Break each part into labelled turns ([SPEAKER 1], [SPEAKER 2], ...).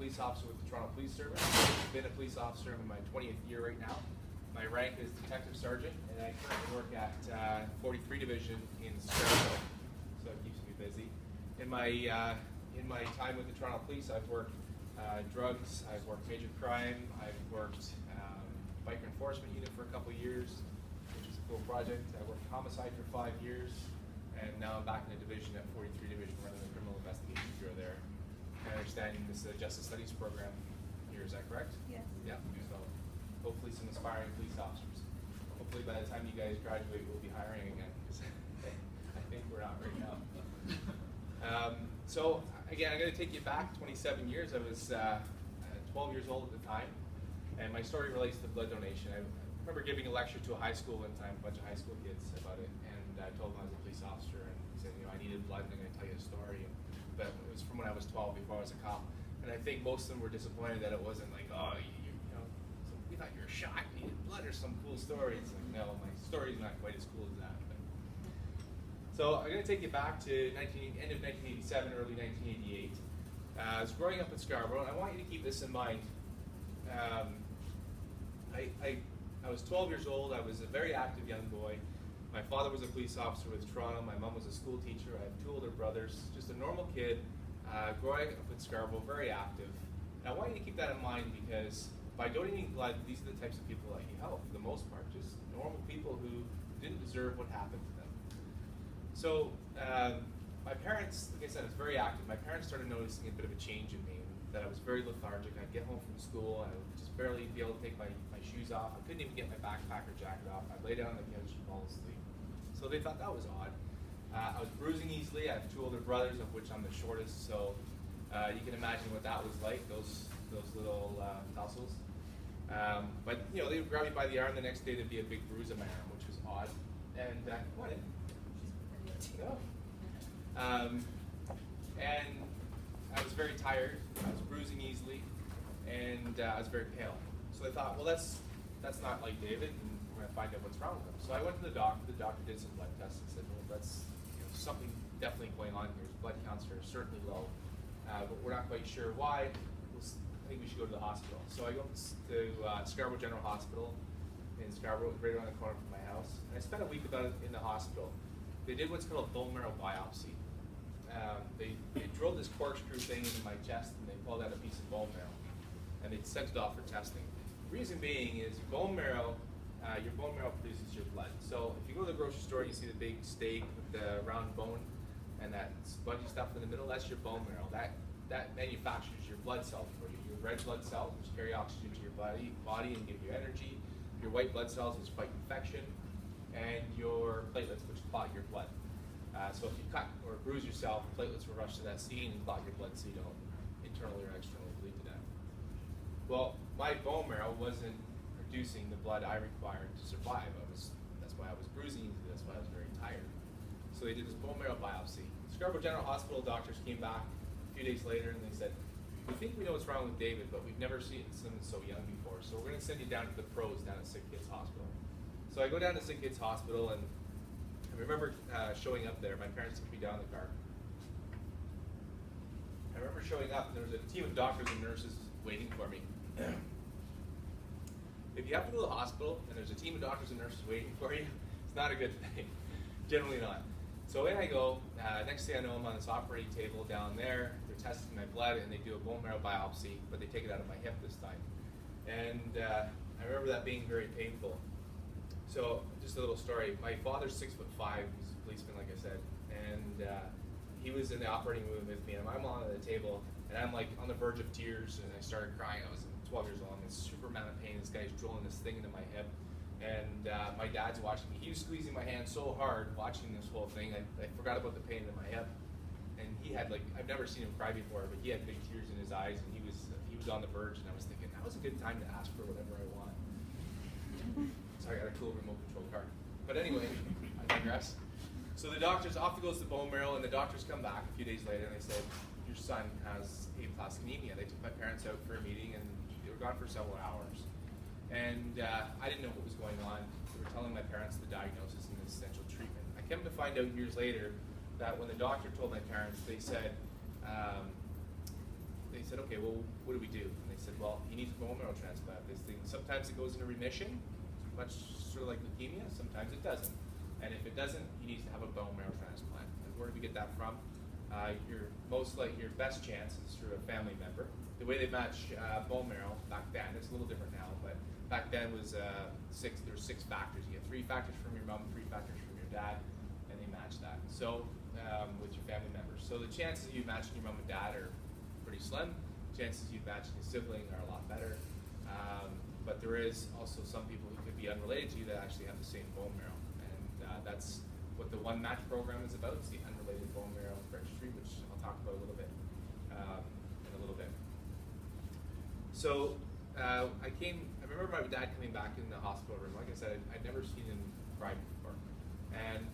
[SPEAKER 1] police officer with the Toronto Police Service. I've been a police officer in my 20th year right now. My rank is Detective Sergeant, and I currently work at 43 Division in Scarborough, so it keeps me busy. In my time with the Toronto Police, I've worked drugs, I've worked major crime, I've worked biker enforcement unit for a couple of years, which is a cool project. I worked homicide for 5 years, and now I'm back in the division at 43 Division running the criminal investigation bureau there. I understand this is a justice studies program here, is that correct?
[SPEAKER 2] Yes.
[SPEAKER 1] Yeah, so hopefully some aspiring police officers. Hopefully by the time you guys graduate, we'll be hiring again, because I think we're not right now. So again, I'm going to take you back 27 years. I was 12 years old at the time, and my story relates to blood donation. I remember giving a lecture to a high school one time, a bunch of high school kids about it, and I told them I was a police officer, and he said, I needed blood, and I'm going to tell you a story. But it was from when I was 12, before I was a cop, and I think most of them were disappointed that it wasn't like, oh, we thought you were shot, you needed blood, or some cool story. It's like, no, my story's not quite as cool as that. But. So I'm going to take you back to end of 1987, early 1988. I was growing up in Scarborough, and I want you to keep this in mind. I was 12 years old. I was a very active young boy. My father was a police officer with Toronto. My mom was a school teacher. I have 2 older brothers. Just a normal kid, growing up in Scarborough, very active. And I want you to keep that in mind, because by donating blood, these are the types of people that you help, for the most part. Just normal people who didn't deserve what happened to them. So my parents, like I said, I was very active. My parents started noticing a bit of a change in me, that I was very lethargic. I'd get home from school, and I would just barely be able to take my shoes off. I couldn't even get my backpack or jacket off. I'd lay down on the couch and fall asleep. So they thought that was odd. I was bruising easily. I have 2 older brothers, of which I'm the shortest, so you can imagine what that was like, those little tussles. But they would grab me by the arm. The next day there'd be a big bruise on my arm, which was odd. And come on in. No. And I was very tired. I was bruising easily, and I was very pale. So I thought, well, that's not like David, and we're going to find out what's wrong with him. So I went to the doctor. The doctor did some blood tests and said, well, that's something definitely going on here. His blood counts are certainly low, but we're not quite sure why. I think we should go to the hospital. So I go to Scarborough General Hospital in Scarborough, right around the corner from my house. And I spent a week about it in the hospital. They did what's called a bone marrow biopsy. They drilled this corkscrew thing into my chest, and they pulled out a piece of bone marrow, and they sent it off for testing. The reason being is your bone marrow produces your blood. So if you go to the grocery store, you see the big steak with the round bone and that spongy stuff in the middle. That's your bone marrow. That manufactures your blood cells for you. Your red blood cells, which carry oxygen to your body and give you energy. Your white blood cells, which fight infection, and your platelets, which clot your blood. So if you cut or bruise yourself, platelets will rush to that scene and clot your blood, so you don't internally or externally bleed to death. Well, my bone marrow wasn't producing the blood I required to survive. That's why I was bruising easily. That's why I was very tired. So they did this bone marrow biopsy. Scarborough General Hospital doctors came back a few days later, and they said, we think we know what's wrong with David, but we've never seen someone so young before. So we're going to send you down to the pros down at Sick Kids Hospital. So I go down to Sick Kids Hospital, and I remember showing up there. My parents took me down in the car. I remember showing up, and there was a team of doctors and nurses waiting for me. If you have to go to the hospital and there's a team of doctors and nurses waiting for you, it's not a good thing. Generally not. So in I go. Next thing I know, I'm on this operating table down there. They're testing my blood, and they do a bone marrow biopsy, but they take it out of my hip this time. And I remember that being very painful. So just a little story. My father's 6'5". He's a policeman, like I said, and he was in the operating room with me, and I'm on the table, and I'm like on the verge of tears, and I started crying. I was 12 years old. I'm in super amount of pain. This guy's drilling this thing into my hip, and my dad's watching me. He was squeezing my hand so hard watching this whole thing. I forgot about the pain in my hip, and he had I've never seen him cry before, but he had big tears in his eyes, and he was on the verge, and I was thinking, that was a good time to ask for whatever I want. So I got a cool remote control car. But anyway, I digress. So the doctors, off goes the bone marrow, and the doctors come back a few days later, and they said, your son has aplastic anemia. They took my parents out for a meeting, and they were gone for several hours. And I didn't know what was going on. They were telling my parents the diagnosis and the essential treatment. I came to find out years later that when the doctor told my parents, they said they said, okay, well, what do we do? And they said, well, he needs a bone marrow transplant. This thing, sometimes it goes into remission, much sort of like leukemia, sometimes it doesn't. And if it doesn't, he needs to have a bone marrow transplant. And where do we get that from? Your best chance is through a family member. The way they match bone marrow back then, it's a little different now, but back then was there were 6 factors. You get 3 factors from your mom, 3 factors from your dad, and they match that. So with your family members. So the chances of you matching your mom and dad are pretty slim. Chances you matching a sibling are a lot better. But there is also some people who could be unrelated to you that actually have the same bone marrow. And that's what the One Match program is about. It's the unrelated bone marrow registry, which I'll talk about a little bit in a little bit. So I remember my dad coming back in the hospital room. Like I said, I'd never seen him cry before. And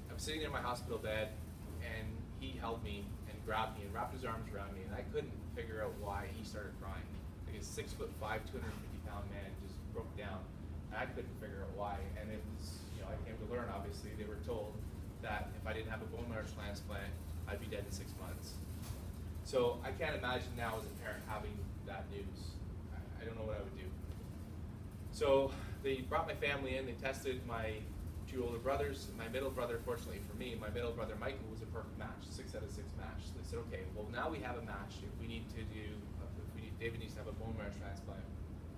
[SPEAKER 1] I'm sitting there in my hospital bed, and he held me and grabbed me and wrapped his arms around me, and I couldn't figure out why he started crying. Like a 6'5", 250-pound man just broke down, and I couldn't figure out why. And it was, I came to learn, obviously, they were told that if I didn't have a bone marrow transplant, I'd be dead in 6 months. So I can't imagine now as a parent having that news. I don't know what I would do. So they brought my family in, they tested my 2 older brothers. My middle brother, fortunately for me, my middle brother Michael was a perfect match, 6 out of 6 match. So they said, okay, well now we have a match. If David needs to have a bone marrow transplant,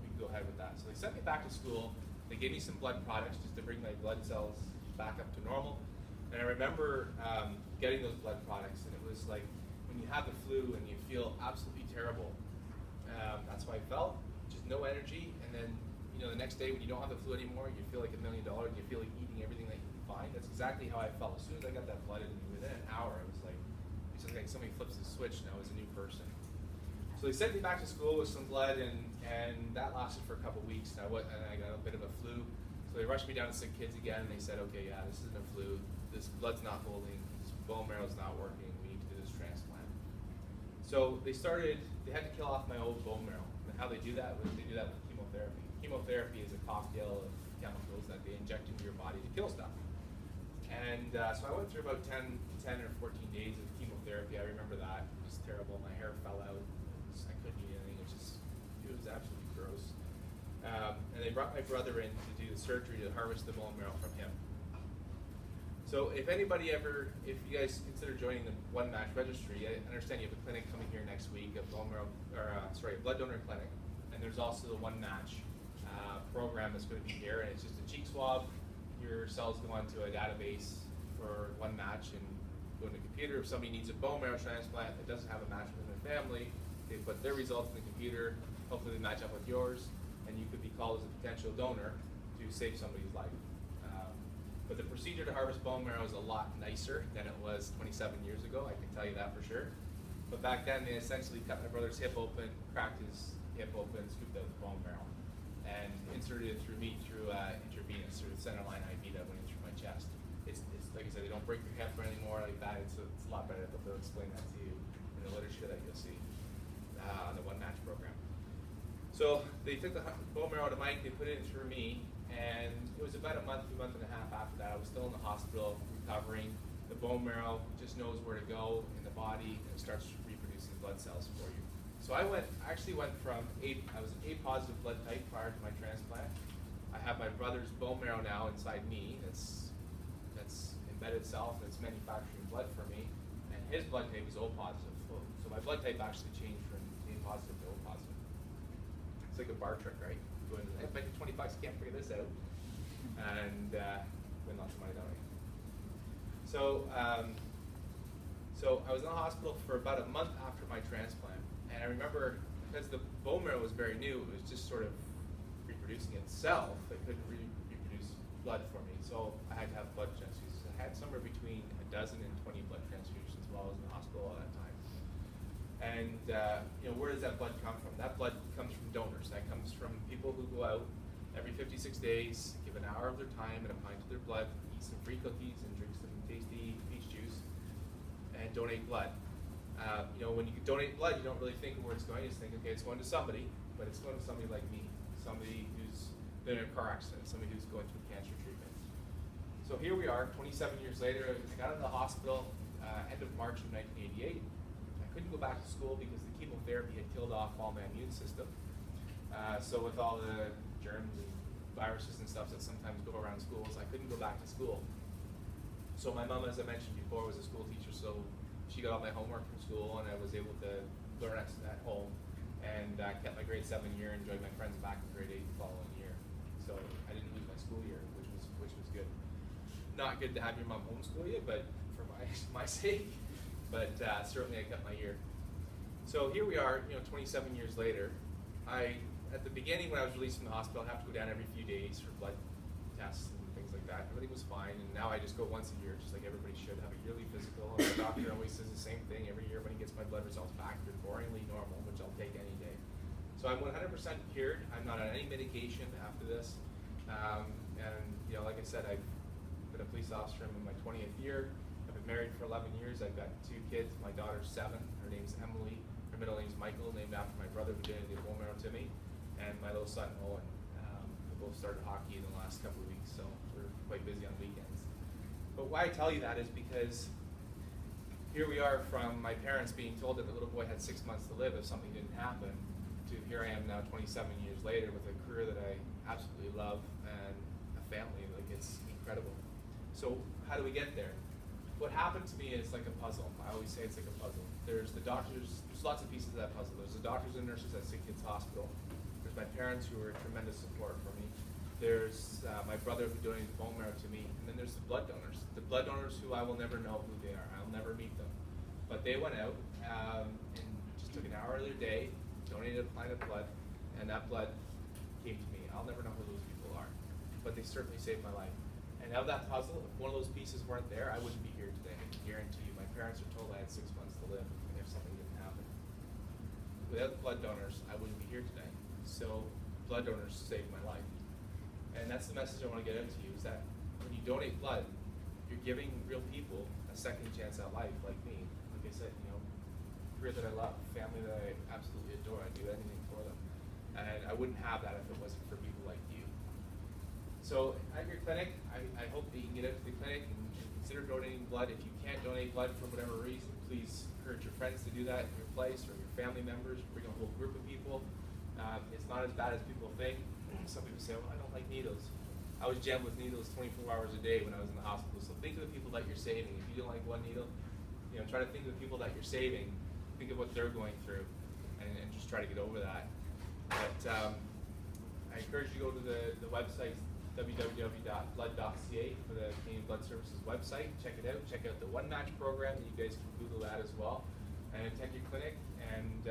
[SPEAKER 1] we can go ahead with that. So they sent me back to school. They gave me some blood products just to bring my blood cells back up to normal. And I remember getting those blood products, and it was like when you have the flu and you feel absolutely terrible. That's how I felt, just no energy. And then the next day when you don't have the flu anymore, you feel like $1 million, and you feel like eating everything that you can find. That's exactly how I felt. As soon as I got that blood in me, within an hour, it was like somebody flips the switch and I was a new person. So they sent me back to school with some blood, and that lasted for a couple weeks. And I got a bit of a flu. So they rushed me down to sick kids again, and they said, okay, yeah, this isn't a flu. This blood's not holding. This bone marrow's not working. We need to do this transplant. So they had to kill off my old bone marrow. And how they do that was they do that with chemotherapy. Chemotherapy is a cocktail of chemicals that they inject into your body to kill stuff. And so I went through about 10 or 14 days of chemotherapy. I remember that. It was terrible. My hair fell out. I couldn't eat anything. It was absolutely gross. And they brought my brother in to do the surgery to harvest the bone marrow from him. So if you guys consider joining the One Match registry, I understand you have a clinic coming here next week, a blood donor clinic. And there's also the One Match program that's going to be here, and it's just a cheek swab. Your cells go onto a database for One Match and go in the computer. If somebody needs a bone marrow transplant that doesn't have a match within their family, they put their results in the computer. Hopefully they match up with yours, and you could be called as a potential donor to save somebody's life. But the procedure to harvest bone marrow is a lot nicer than it was 27 years ago, I can tell you that for sure. But back then, they essentially cut my brother's hip open, cracked his hip open, scooped out the bone marrow, and inserted it through intravenous, through the centerline IV that went in through my chest. It's like I said, they don't break your hip or anymore like that. It's a lot better. They'll explain that to you in the literature that you'll see on the One Match program. So they took the bone marrow to Mike, they put it in through me, and it was about a month and a half after that. I was still in the hospital recovering. The bone marrow just knows where to go in the body, and it starts reproducing blood cells for you. So I actually went from I was an A positive blood type prior to my transplant. I have my brother's bone marrow now inside me. That's embedded itself, and it's manufacturing blood for me. And his blood type is O positive. So my blood type actually changed from A positive to O positive. It's like a bar trick, right? Go in, hey, bet you $20, can't figure this out, and win lots of money that way. So I was in the hospital for about a month after my transplant, and I remember because the bone marrow was very new, it was just sort of reproducing itself. It couldn't reproduce blood for me, so I had to have blood transfusions. I had somewhere between a dozen and 20 blood transfusions while I was in the hospital all that time. And where does that blood come from? That blood comes from donors. That comes from people who go out every 56 days, give an hour of their time and a pint of their blood, eat some free cookies and drink some tasty peach juice, and donate blood. When you donate blood, you don't really think of where it's going. You just think, okay, it's going to somebody, but it's going to somebody like me, somebody who's been in a car accident, somebody who's going through cancer treatment. So here we are, 27 years later. I got into the hospital end of March of 1988. I couldn't go back to school because the chemotherapy had killed off all my immune system. So with all the germs and viruses and stuff that sometimes go around schools, I couldn't go back to school. So my mom, as I mentioned before, was a school teacher, so she got all my homework from school, and I was able to learn at home, and kept my grade 7 year, and joined my friends back in grade 8 the following year. So I didn't lose my school year, which was good. Not good to have your mom homeschool you, but for my sake. But certainly I kept my year. So here we are, 27 years later. At the beginning when I was released from the hospital, I have to go down every few days for blood tests and things like that. Everything was fine, and now I just go once a year, just like everybody should, have a yearly physical. And the doctor always says the same thing every year when he gets my blood results back. They're boringly normal, which I'll take any day. So I'm 100% cured. I'm not on any medication after this. And like I said, I've been a police officer in my 20th year. I've been married for 11 years. I've got 2 kids. My daughter's 7. Her name's Emily. Her middle name's Michael, named after my brother who donated bone marrow to me, and my little son Owen. We both started hockey in the last couple of weeks, so we're quite busy on weekends. But why I tell you that is because here we are from my parents being told that the little boy had 6 months to live if something didn't happen, to here I am now 27 years later with a career that I absolutely love and a family. Like, it's incredible. So how do we get there? What happened to me is like a puzzle. I always say it's like a puzzle. There's the doctors, there's lots of pieces of that puzzle. There's the doctors and nurses at Sick Kids Hospital. There's my parents who were tremendous support for me. There's my brother who donated bone marrow to me. And then there's the blood donors. The blood donors who I will never know who they are. I'll never meet them. But they went out and just took an hour of their day, donated a pint of blood, and that blood came to me. I'll never know who those people are. But they certainly saved my life. And of that puzzle, if one of those pieces weren't there, I wouldn't be here today. I can guarantee you. My parents are told I had 6 months to live if something didn't happen. Without blood donors, I wouldn't be here today. So blood donors saved my life. And that's the message I want to get out to you, is that when you donate blood, you're giving real people a second chance at life, like me. Like I said, career that I love, family that I absolutely adore. I'd do anything for them. And I wouldn't have that if it wasn't for people like you. So at your clinic, I hope that you can get out to the clinic and consider donating blood. If you can't donate blood for whatever reason, please encourage your friends to do that in your place, or your family members. Bring a whole group of people. It's not as bad as people think. Some people say, I don't like needles. I was jammed with needles 24 hours a day when I was in the hospital. So think of the people that you're saving. If you don't like one needle, try to think of the people that you're saving. Think of what they're going through, and just try to get over that. But I encourage you to go to the website, www.blood.ca, for the Canadian Blood Services website. Check it out. Check out the One Match program. You guys can Google that as well. And attend your clinic, and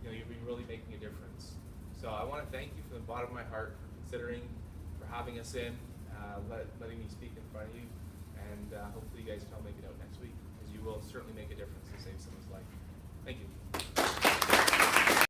[SPEAKER 1] you'll be really making a difference. So I want to thank you from the bottom of my heart for considering, for having us in, letting me speak in front of you, and hopefully you guys can all make it out next week, because you will certainly make a difference to save someone's life. Thank you.